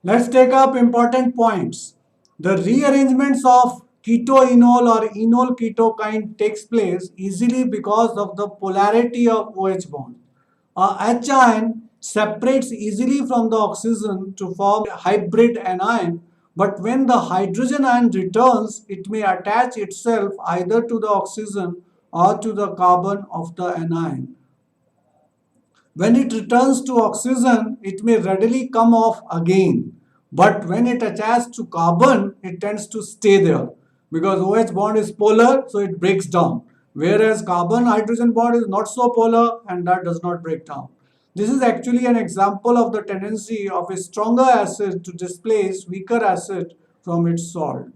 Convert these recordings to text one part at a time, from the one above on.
Let's take up important points. The rearrangements of ketoenol or enol ketokine takes place easily because of the polarity of OH bond. A H ion separates easily from the oxygen to form a hybrid anion, but when the hydrogen ion returns, it may attach itself either to the oxygen or to the carbon of the anion. When it returns to oxygen, it may readily come off again. But when it attaches to carbon, it tends to stay there because OH bond is polar, so it breaks down. Whereas carbon hydrogen bond is not so polar and that does not break down. This is actually an example of the tendency of a stronger acid to displace weaker acid from its salt.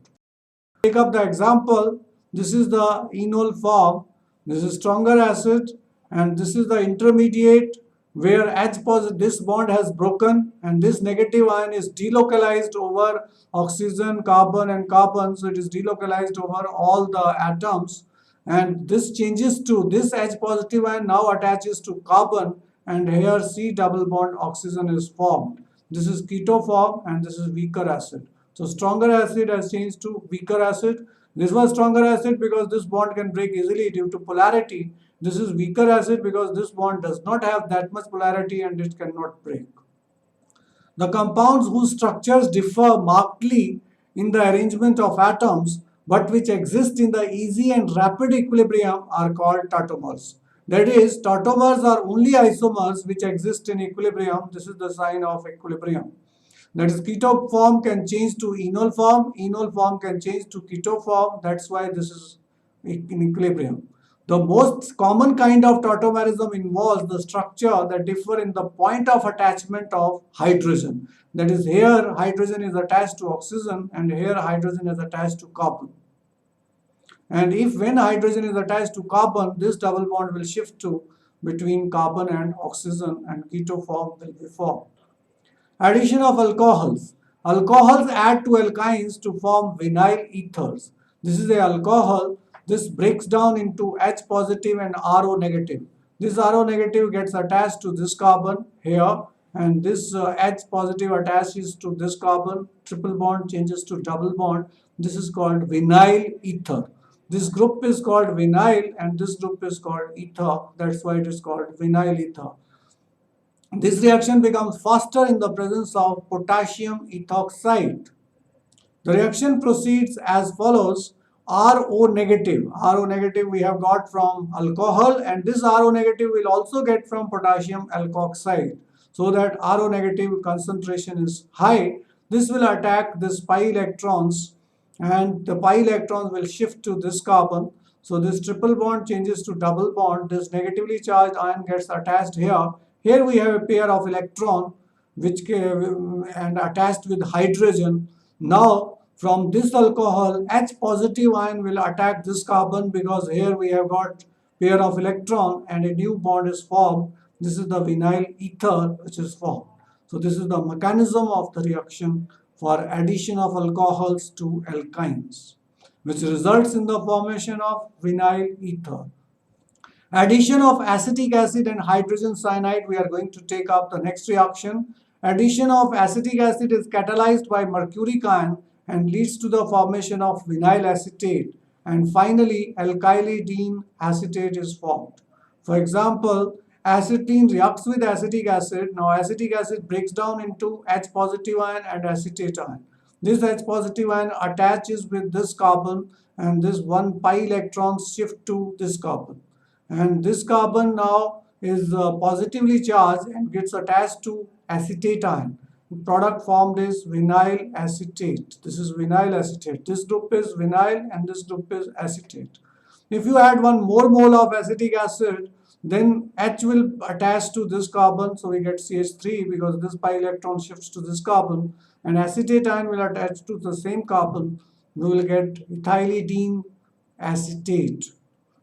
Take up the example. This is the enol form. This is stronger acid, and this is the intermediate where H positive this bond has broken, and this negative ion is delocalized over oxygen, carbon, and carbon. So it is delocalized over all the atoms, and this changes to this H positive ion now attaches to carbon, and here C double bond oxygen is formed. This is keto form, and this is weaker acid. So stronger acid has changed to weaker acid. This was stronger acid because this bond can break easily due to polarity. This is weaker acid because this bond does not have that much polarity and it cannot break. The compounds whose structures differ markedly in the arrangement of atoms but which exist in the easy and rapid equilibrium are called tautomers. That is, tautomers are only isomers which exist in equilibrium. This is the sign of equilibrium. That is, keto form can change to enol form can change to keto form. That's why this is in equilibrium. The most common kind of tautomerism involves the structure that differ in the point of attachment of hydrogen. That is, here hydrogen is attached to oxygen and here hydrogen is attached to carbon. And if when hydrogen is attached to carbon, this double bond will shift to between carbon and oxygen and keto form will be formed. Addition of alcohols. Alcohols add to alkynes to form vinyl ethers. This is a alcohol. This breaks down into H positive and RO negative. This RO negative gets attached to this carbon here, and this H positive attaches to this carbon. Triple bond changes to double bond. This is called vinyl ether. This group is called vinyl and this group is called ether. That's why it is called vinyl ether. This reaction becomes faster in the presence of potassium ethoxide. The reaction proceeds as follows. RO negative. RO negative we have got from alcohol and this RO negative will also get from potassium alkoxide. So that RO negative concentration is high. This will attack this pi electrons and the pi electrons will shift to this carbon. So this triple bond changes to double bond. This negatively charged ion gets attached here. Here we have a pair of electron which and attached with hydrogen. Now from this alcohol, H positive ion will attack this carbon because here we have got pair of electron and a new bond is formed. This is the vinyl ether which is formed. So this is the mechanism of the reaction for addition of alcohols to alkynes, which results in the formation of vinyl ether. Addition of acetic acid and hydrogen cyanide, we are going to take up the next reaction. Addition of acetic acid is catalyzed by mercuric ion and leads to the formation of vinyl acetate. And finally, alkylidene acetate is formed. For example, acetylene reacts with acetic acid. Now, acetic acid breaks down into H positive ion and acetate ion. This H positive ion attaches with this carbon and this one pi electrons shift to this carbon. And this carbon now is positively charged and gets attached to acetate ion. The product formed is vinyl acetate. This is vinyl acetate. This group is vinyl and this group is acetate. If you add one more mole of acetic acid, then H will attach to this carbon, so we get CH3 because this pi electron shifts to this carbon, and acetate ion will attach to the same carbon. We will get ethylidene acetate.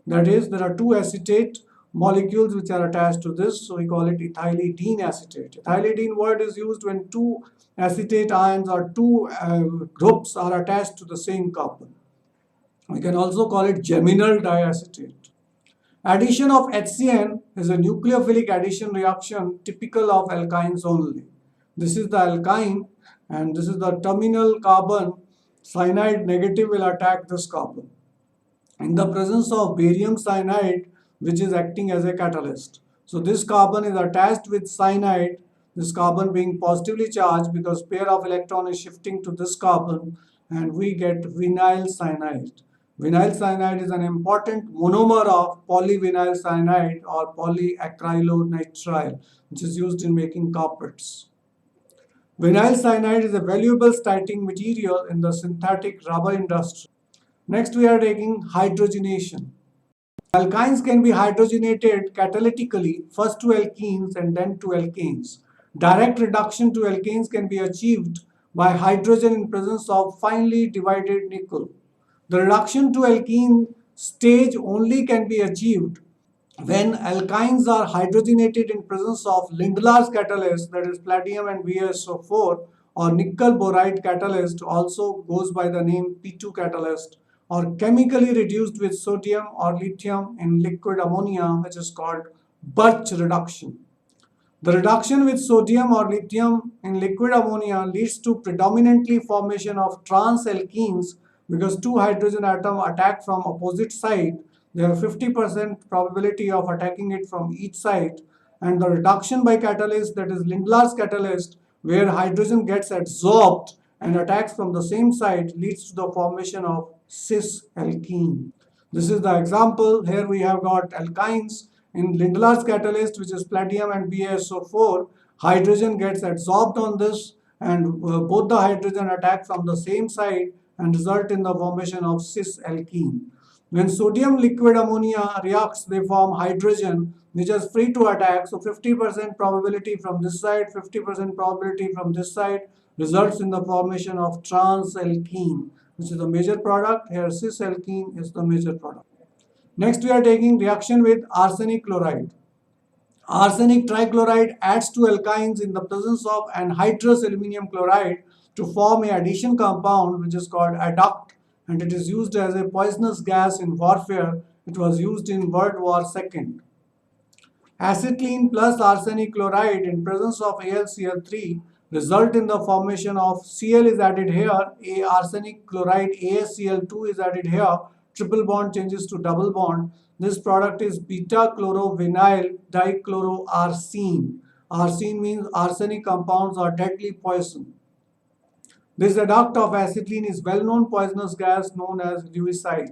That is, there are two acetate molecules which are attached to this, so we call it ethylidene acetate. Ethylidene word is used when two acetate ions or two groups are attached to the same carbon. We can also call it geminal diacetate. Addition of HCN is a nucleophilic addition reaction typical of alkynes only. This is the alkyne and this is the terminal carbon. Cyanide negative will attack this carbon in the presence of barium cyanide, which is acting as a catalyst. So this carbon is attached with cyanide, this carbon being positively charged because pair of electron is shifting to this carbon, and we get vinyl cyanide. Vinyl cyanide is an important monomer of polyvinyl cyanide or polyacrylonitrile, which is used in making carpets. Vinyl cyanide is a valuable starting material in the synthetic rubber industry. Next, we are taking hydrogenation. Alkynes can be hydrogenated catalytically, first to alkenes and then to alkanes. Direct reduction to alkanes can be achieved by hydrogen in presence of finely divided nickel. The reduction to alkene stage only can be achieved when alkynes are hydrogenated in presence of Lindlar's catalyst, that is platinum and BaSO4, or nickel boride catalyst, also goes by the name P2 catalyst, or chemically reduced with sodium or lithium in liquid ammonia, which is called Birch reduction. The reduction with sodium or lithium in liquid ammonia leads to predominantly formation of trans alkenes because two hydrogen atoms attack from opposite side. They have 50% probability of attacking it from each side, and the reduction by catalyst, that is Lindlar's catalyst, where hydrogen gets adsorbed and attacks from the same side, leads to the formation of cis alkene. This is the example. Here we have got alkynes. In Lindlar's catalyst, which is platinum and BaSO4, hydrogen gets adsorbed on this, and both the hydrogen attack from the same side and result in the formation of cis alkene. When sodium liquid ammonia reacts, they form hydrogen which is free to attack. So 50% probability from this side, 50% probability from this side results in the formation of trans alkene, which is the major product. Here cis alkene is the major product. Next, we are taking reaction with arsenic chloride. Arsenic trichloride adds to alkynes in the presence of anhydrous aluminum chloride to form a addition compound which is called adduct, and it is used as a poisonous gas in warfare. It was used in World War II. Acetylene plus arsenic chloride in presence of AlCl3 result in the formation of Cl is added here, a arsenic chloride AsCl2 is added here, triple bond changes to double bond. This product is beta chlorovinyl dichloroarsine. Arsine means arsenic compounds are deadly poison. This adduct of acetylene is well known poisonous gas known as lewisite.